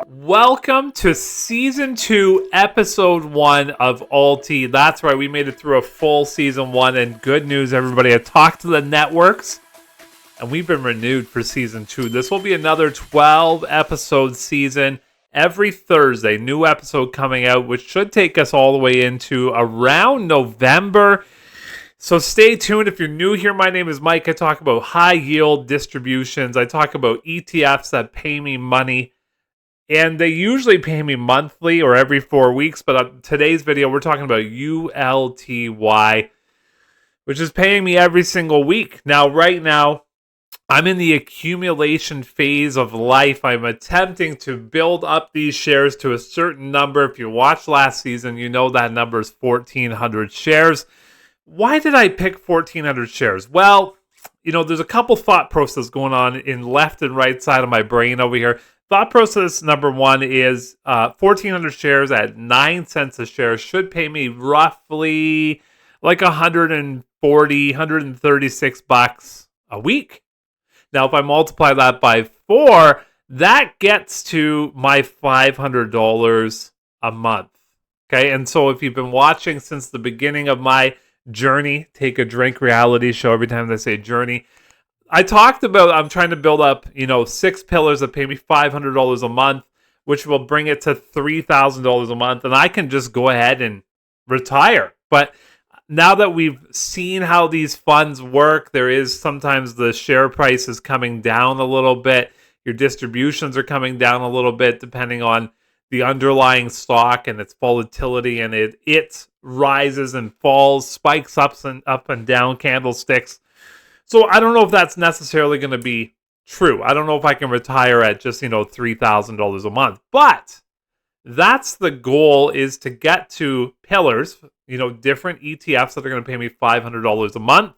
Welcome to Season 2, Episode 1 of ULTY. That's right, we made it through a full Season 1, and good news, everybody. I talked to the networks, and we've been renewed for Season 2. This will be another 12-episode season. Every Thursday, new episode coming out, which should take us all the way into around November. So stay tuned. If you're new here, my name is Mike. I talk about high-yield distributions. I talk about ETFs that pay me money. And they usually pay me monthly or every 4 weeks. But on today's video, we're talking about ULTY, which is paying me every single week. Now, right now, I'm in the accumulation phase of life. I'm attempting to build up these shares to a certain number. If you watched last season, you know that number is 1,400 shares. Why did I pick 1,400 shares? Well, there's a couple thought processes going on in left and right side of my brain over here. Thought process number one is 1,400 shares at 9 cents a share should pay me roughly like $140, $136 a week. Now, if I multiply that by 4, that gets to my $500 a month. Okay, and so if you've been watching since the beginning of my journey, Take a Drink reality show, every time they say journey, I talked about I'm trying to build up, 6 pillars that pay me $500 a month, which will bring it to $3,000 a month, and I can just go ahead and retire. But now that we've seen how these funds work, there is sometimes the share price is coming down a little bit. Your distributions are coming down a little bit depending on the underlying stock and its volatility, and it rises and falls, spikes up and down candlesticks. So I don't know if that's necessarily going to be true. I don't know if I can retire at just, $3,000 a month. But that's the goal, is to get to pillars, different ETFs that are going to pay me $500 a month.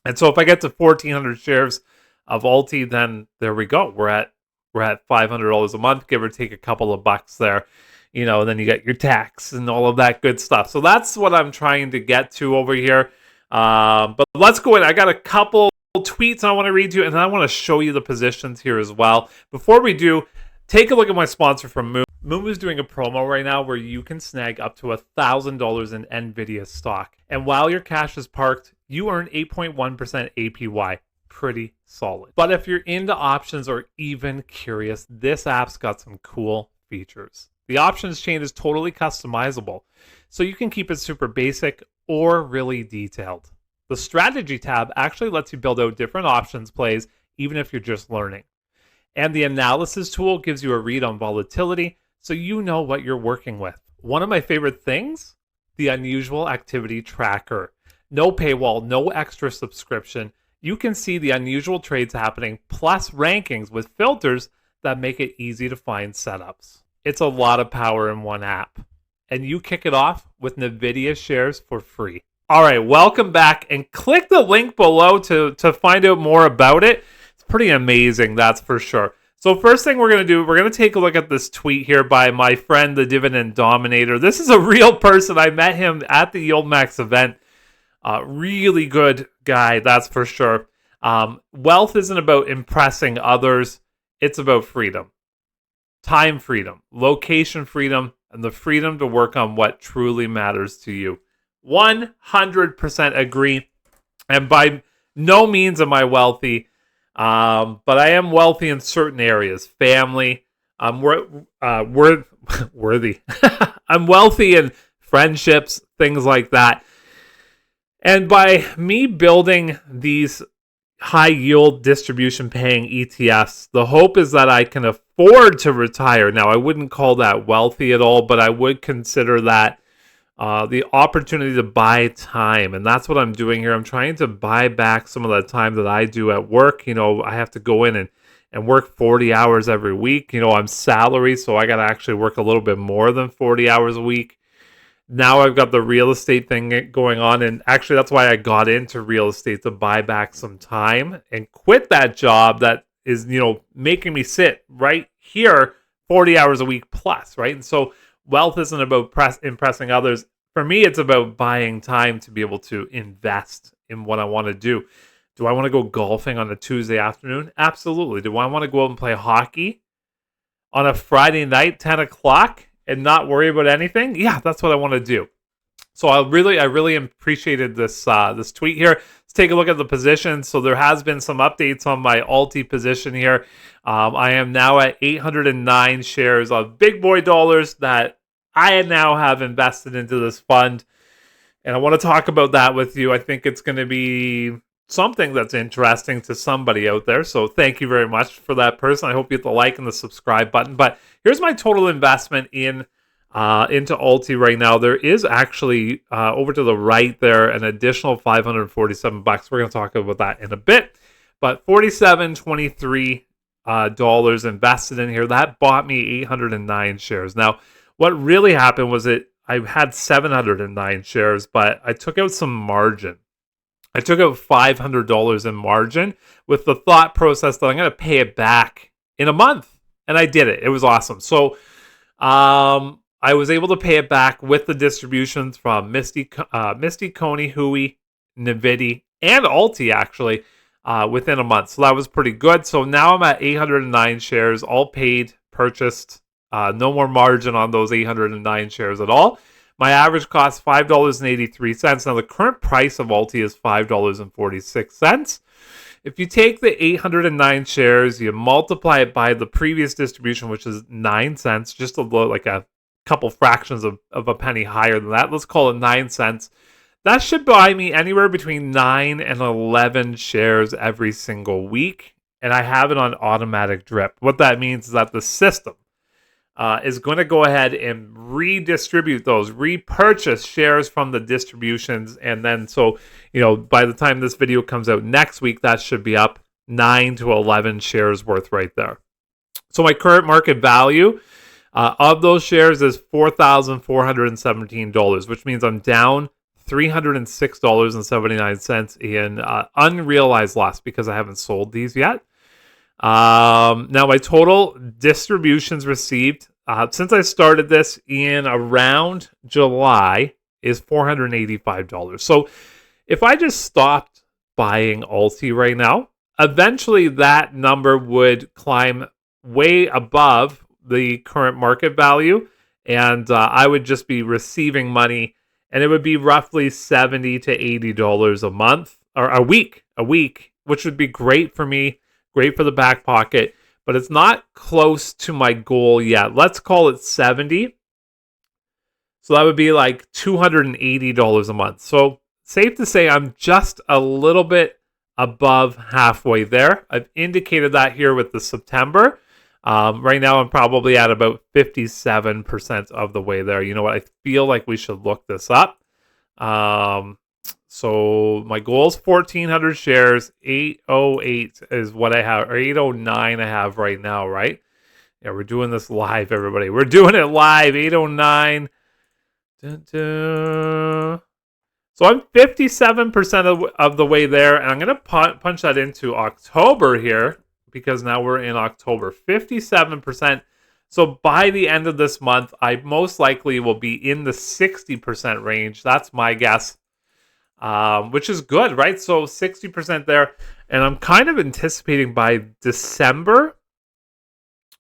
And so if I get to 1,400 shares of ULTY, then there we go. We're at $500 a month, give or take a couple of bucks there. And then you get your tax and all of that good stuff. So that's what I'm trying to get to over here. But let's go in. I got a couple tweets I want to read to you, and then I want to show you the positions here as well. Before we do, take a look at my sponsor from Moomoo. Moomoo is doing a promo right now where you can snag up to $1,000 in NVIDIA stock. And while your cash is parked, you earn 8.1% APY. Pretty solid. But if you're into options or even curious, this app's got some cool features. The options chain is totally customizable, so you can keep it super basic or really detailed. The strategy tab actually lets you build out different options plays, even if you're just learning. And the analysis tool gives you a read on volatility, so you know what you're working with. One of my favorite things, the unusual activity tracker. No paywall, no extra subscription. You can see the unusual trades happening, plus rankings with filters that make it easy to find setups. It's a lot of power in one app. And you kick it off with NVIDIA shares for free. All right, welcome back, and click the link below to find out more about it. It's pretty amazing, that's for sure. So first thing we're going to do, we're going to take a look at this tweet here by my friend, the Dividend Dominator. This is a real person. I met him at the YieldMax event. Really good guy, that's for sure. Wealth isn't about impressing others. It's about freedom. Time freedom, location freedom, and the freedom to work on what truly matters to you. 100% agree. And by no means am I wealthy, but I am wealthy in certain areas. Family, I'm worthy. I'm wealthy in friendships, things like that. And by me building these high yield distribution paying ETFs, the hope is that I can afford to retire. Now, I wouldn't call that wealthy at all, but I would consider that the opportunity to buy time. And that's what I'm doing here. I'm trying to buy back some of the time that I do at work. I have to go in and work 40 hours every week. I'm salary, so I got to actually work a little bit more than 40 hours a week. Now I've got the real estate thing going on, and actually that's why I got into real estate, to buy back some time and quit that job that is, making me sit right here 40 hours a week plus, right? And so wealth isn't about impressing others. For me, it's about buying time to be able to invest in what I want to do. Do I want to go golfing on a Tuesday afternoon? Absolutely. Do I want to go out and play hockey on a Friday night, 10 o'clock, and not worry about anything? Yeah, that's what I want to do. So I really appreciated this tweet here. Let's take a look at the position. So there has been some updates on my ULTY position here. I am now at 809 shares of big boy dollars that I now have invested into this fund. And I want to talk about that with you. I think it's going to be something that's interesting to somebody out there. So thank you very much for that person. I hope you hit the like and the subscribe button. But here's my total investment into ULTY right now. There is actually over to the right there an additional $547. We're going to talk about that in a bit. But $47.23 dollars invested in here. That bought me 809 shares. Now, what really happened was I had 709 shares, but I took out some margin. I took out $500 in margin with the thought process that I'm going to pay it back in a month. And I did it. It was awesome. So I was able to pay it back with the distributions from Misty, Coney, Hui, Nvidia, and ULTY actually within a month. So that was pretty good. So now I'm at 809 shares, all paid, purchased. No more margin on those 809 shares at all. My average cost $5.83. Now the current price of ULTY is $5.46. If you take the 809 shares, you multiply it by the previous distribution, which is 9 cents, just like a couple fractions of a penny higher than that. Let's call it 9 cents. That should buy me anywhere between 9 and 11 shares every single week. And I have it on automatic drip. What that means is that the system is going to go ahead and redistribute those, repurchase shares from the distributions. And then, so, by the time this video comes out next week, that should be up 9 to 11 shares worth right there. So my current market value of those shares is $4,417, which means I'm down $306.79 in unrealized loss because I haven't sold these yet. Now my total distributions received since I started this in around July is $485. So if I just stopped buying ULTY right now, eventually that number would climb way above the current market value, and I would just be receiving money, and it would be roughly $70 to $80 a month or a week, which would be great for me. Great for the back pocket, but it's not close to my goal yet. Let's call it 70. So that would be like $280 a month. So safe to say I'm just a little bit above halfway there. I've indicated that here with the September. Right now I'm probably at about 57% of the way there. You know what? I feel like we should look this up. So my goal is 1,400 shares. 808 is what I have, or 809 I have right now, right? Yeah, we're doing this live, everybody. We're doing it live. 809. So I'm 57% of the way there, and I'm going to punch that into October here because now we're in October. 57%. So by the end of this month, I most likely will be in the 60% range. That's my guess. Which is good, right? So 60% there. And I'm kind of anticipating by December,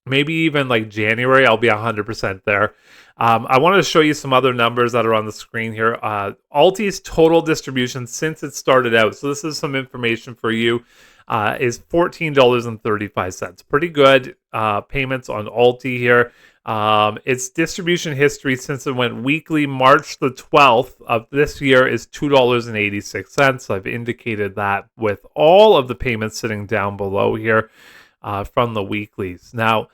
maybe even like January, I'll be 100% there. I wanted to show you some other numbers that are on the screen here. ULTY's total distribution since it started out, so this is some information for you, is $14.35. Pretty good payments on ULTY here. Its distribution history since it went weekly March the 12th of this year is $2.86. I've indicated that with all of the payments sitting down below here from the weeklies. Now,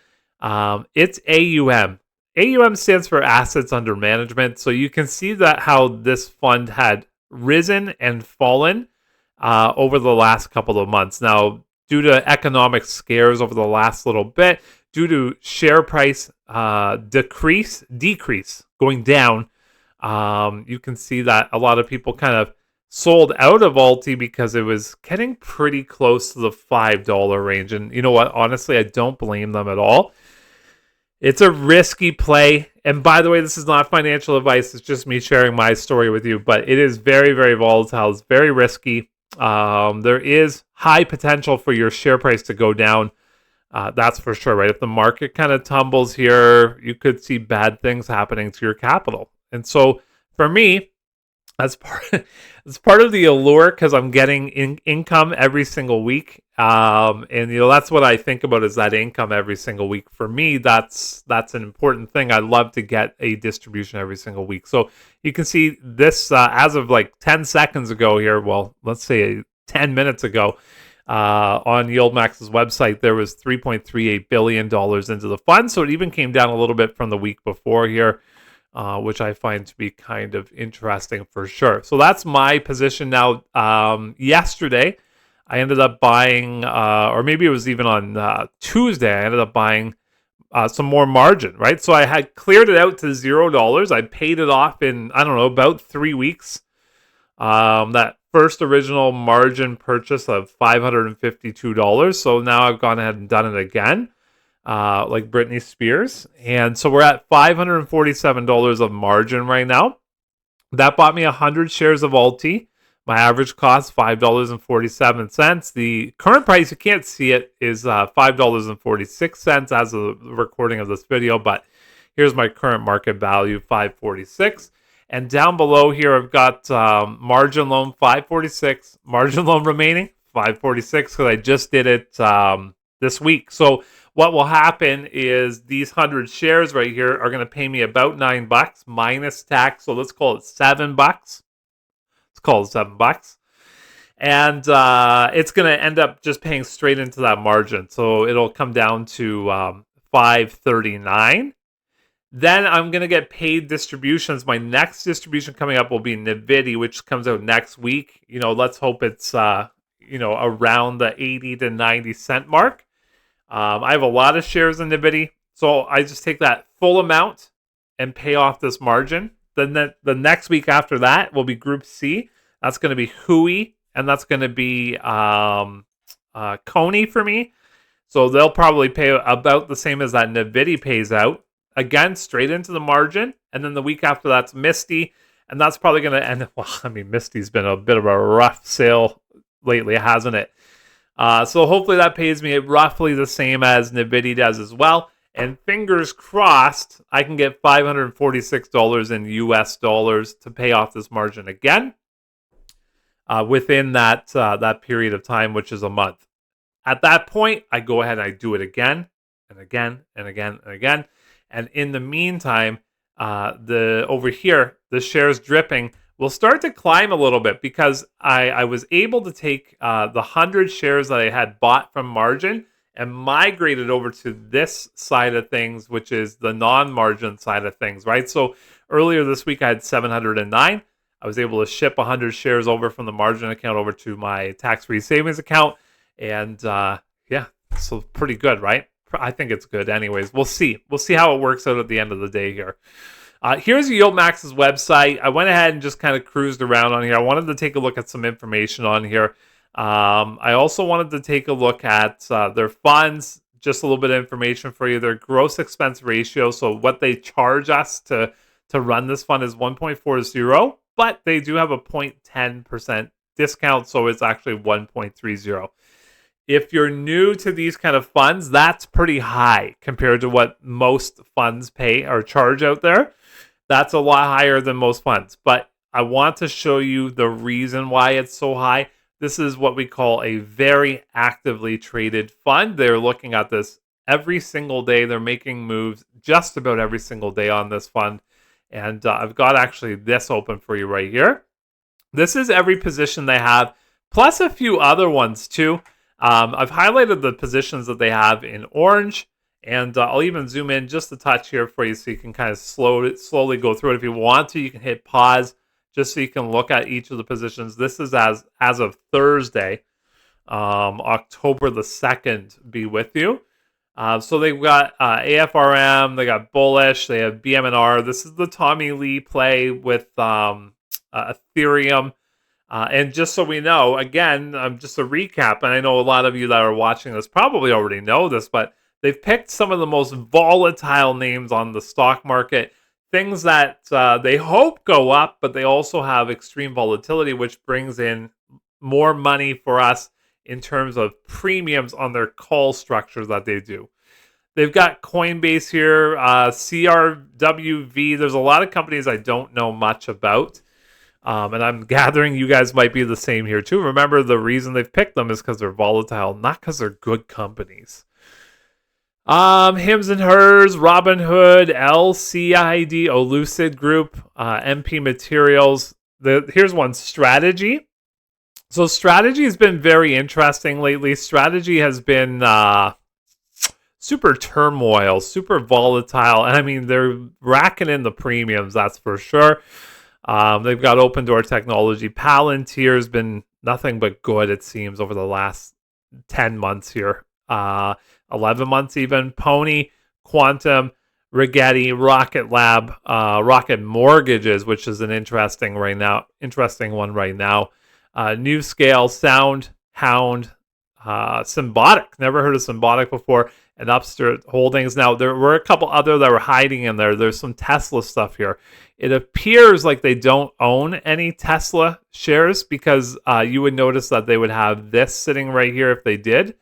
it's AUM. AUM stands for assets under management. So you can see that how this fund had risen and fallen over the last couple of months. Now, due to economic scares over the last little bit, due to share price decrease, going down, you can see that a lot of people kind of sold out of ULTY because it was getting pretty close to the $5 range. And you know what? Honestly, I don't blame them at all. It's a risky play. And by the way, this is not financial advice. It's just me sharing my story with you. But it is very, very volatile. It's very risky. There is high potential for your share price to go down. That's for sure, right? If the market kind of tumbles here, you could see bad things happening to your capital. And so for me, that's part it's part of the allure because I'm getting income every single week, and that's what I think about is that income every single week. For me, that's an important thing. I love to get a distribution every single week. So you can see this as of like 10 seconds ago here. Well, let's say 10 minutes ago. On YieldMax's website, there was $3.38 billion into the fund. So it even came down a little bit from the week before here, which I find to be kind of interesting for sure. So that's my position now. Yesterday, I ended up buying, or maybe it was even on Tuesday, I ended up buying some more margin, right? So I had cleared it out to $0. I paid it off in, I don't know, about 3 weeks. That first original margin purchase of $552. So now I've gone ahead and done it again, like Britney Spears. And so we're at $547 of margin right now. That bought me 100 shares of ULTY. My average cost, $5.47. The current price, you can't see it, is $5.46 as of the recording of this video, but here's my current market value, $5.46. And down below here, I've got margin loan, $5.46. Margin loan remaining, $5.46, because I just did it this week. So what will happen is these 100 shares right here are going to pay me about $9 minus tax. So let's call it $7. Let's call it $7. And it's going to end up just paying straight into that margin. So it'll come down to $5.39. Then I'm going to get paid distributions. My next distribution coming up will be Dividend, which comes out next week. Let's hope it's, around the 80 to 90 cent mark. I have a lot of shares in Dividend, so I just take that full amount and pay off this margin. Then the next week after that will be Group C. That's going to be Hui, and that's going to be Coney for me. So they'll probably pay about the same as that Dividend pays out. Again, straight into the margin. And then the week after that's Misty. And that's probably going to end. Well, I mean, Misty's been a bit of a rough sale lately, hasn't it? So hopefully that pays me roughly the same as Dividend does as well. And fingers crossed, I can get $546 in US dollars to pay off this margin again within that period of time, which is a month. At that point, I go ahead and I do it again and again and again and again. And in the meantime, over here, the shares dripping will start to climb a little bit because I was able to take the 100 shares that I had bought from margin and migrated over to this side of things, which is the non-margin side of things, right? So earlier this week, I had 709. I was able to ship 100 shares over from the margin account over to my tax-free savings account. And yeah, so pretty good, right? I think it's good anyways. We'll see. We'll see how it works out at the end of the day here. Here's YieldMax's website. I went ahead and just kind of cruised around on here. I wanted to take a look at some information on here. I also wanted to take a look at their funds, just a little bit of information for you. Their gross expense ratio, so what they charge us to run this fund is 1.40, but they do have a 0.10% discount, so it's actually 1.30. If you're new to these kind of funds, that's pretty high compared to what most funds pay or charge out there. That's a lot higher than most funds. But I want to show you the reason why it's so high. This is what we call a very actively traded fund. They're looking at this every single day. They're making moves just about every single day on this fund. And I've got actually this open for you right here. This is every position they have, plus a few other ones too. I've highlighted the positions that they have in orange, and I'll even zoom in just a touch here for you so you can kind of slowly go through it. If you want to, you can hit pause just so you can look at each of the positions. This is as of Thursday, October the 2nd, be with you. So they've got AFRM, they got Bullish, they have BMNR. This is the Tommy Lee play with Ethereum. And just so we know, again, just a recap, and I know a lot of you that are watching this probably already know this, but they've picked some of the most volatile names on the stock market, things that they hope go up, but they also have extreme volatility, which brings in more money for us in terms of premiums on their call structure that they do. They've got Coinbase here, CRWV. There's a lot of companies I don't know much about. And I'm gathering you guys might be the same here too. Remember, the reason they've picked them is because they're volatile, not because they're good companies. Hims and Hers, Robinhood, LCID, Lucid Group, MP Materials. Here's one, Strategy. So Strategy has been very interesting lately. Strategy has been super turmoil, super volatile. And I mean, they're racking in the premiums, that's for sure. They've got Open Door Technology. Palantir's been nothing but good, it seems, over the last 10 months here. 11 months even. Pony, Quantum, Rigetti, Rocket Lab, Rocket Mortgages, which is an interesting one right now. New Scale, Sound, Hound, Symbotic. Never heard of Symbotic before. And Upstart Holdings. Now, there were a couple other that were hiding in there. There's some Tesla stuff here. It appears like they don't own any Tesla shares because you would notice that they would have this sitting right here if they did.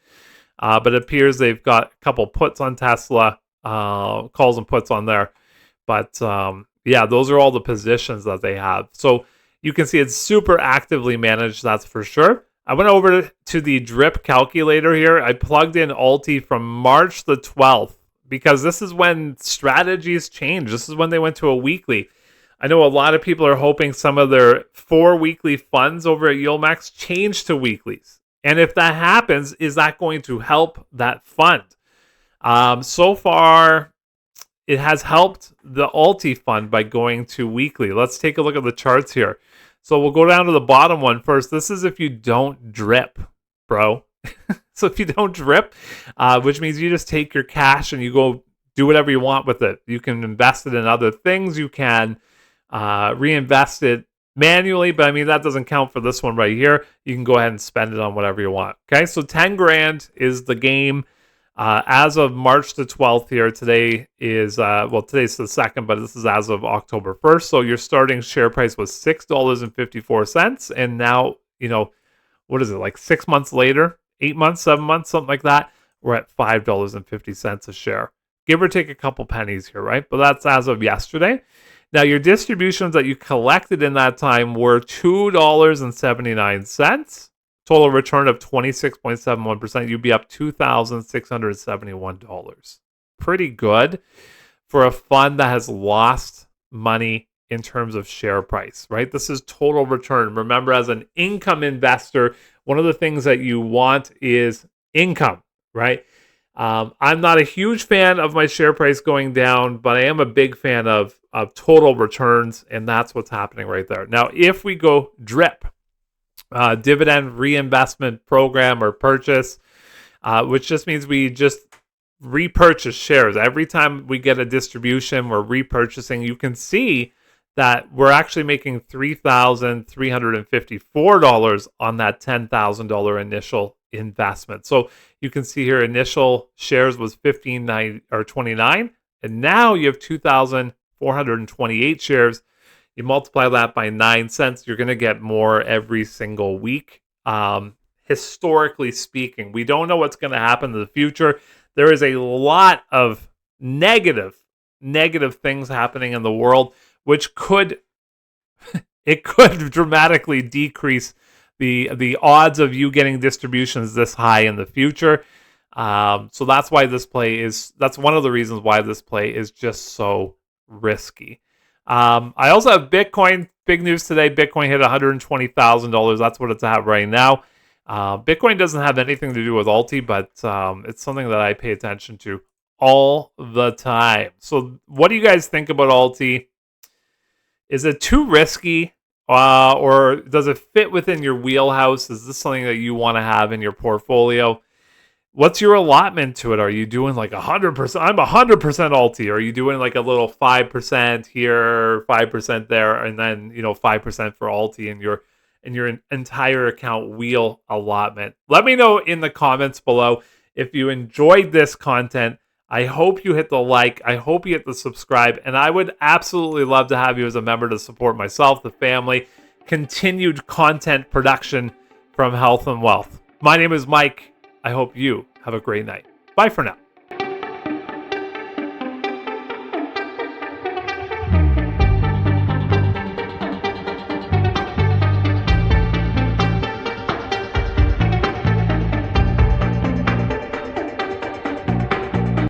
But it appears they've got a couple puts on Tesla, calls and puts on there. But yeah, those are all the positions that they have. So you can see it's super actively managed, that's for sure. I went over to the drip calculator here. I plugged in ULTY from March the 12th because this is when strategies change. This is when they went to a weekly. I know a lot of people are hoping some of their 4 weekly funds over at YieldMax change to weeklies. And if that happens, is that going to help that fund? So far, it has helped the ULTY fund by going to weekly. Let's take a look at the charts here. So we'll go down to the bottom one first. This is if you don't drip, bro. So if you don't drip, which means you just take your cash and you go do whatever you want with it. You can invest it in other things. You can reinvest it manually, but I mean, that doesn't count for this one right here. You can go ahead and spend it on whatever you want. Okay, so 10 grand is the game. As of March the 12th here, today is, today's the 2nd, but this is as of October 1st. So your starting share price was $6.54. And now, what is it, like 6 months later, 8 months, 7 months, something like that, we're at $5.50 a share. Give or take a couple pennies here, right? But that's as of yesterday. Now, your distributions that you collected in that time were $2.79. Total return of 26.71%. You'd be up $2,671. Pretty good for a fund that has lost money in terms of share price, right? This is total return. Remember, as an income investor, one of the things that you want is income, right? I'm not a huge fan of my share price going down, but I am a big fan of total returns, and that's what's happening right there. Now, if we go DRIP, dividend reinvestment program or purchase, which just means we just repurchase shares. Every time we get a distribution, we're repurchasing. You can see that we're actually making $3,354 on that $10,000 initial investment. So you can see here, initial shares was 29, and now you have 2,428 shares. You multiply that by 9 cents, you're going to get more every single week. Historically speaking, we don't know what's going to happen in the future. There is a lot of negative things happening in the world, which could dramatically decrease the odds of you getting distributions this high in the future. So that's why that's one of the reasons why this play is just so risky. I also have Bitcoin. Big news today. Bitcoin hit $120,000. That's what it's at right now. Bitcoin doesn't have anything to do with ULTY, but it's something that I pay attention to all the time. So what do you guys think about ULTY? Is it too risky? Or does it fit within your wheelhouse? Is this something that you want to have in your portfolio? What's your allotment to it? Are you doing like 100%? I'm 100% ULTY. Are you doing like a little 5% here, 5% there, and then 5% for ULTY in your entire account wheel allotment? Let me know in the comments below if you enjoyed this content. I hope you hit the like. I hope you hit the subscribe. And I would absolutely love to have you as a member to support myself, the family, continued content production from Health and Wealth. My name is Mike. I hope you have a great night. Bye for now.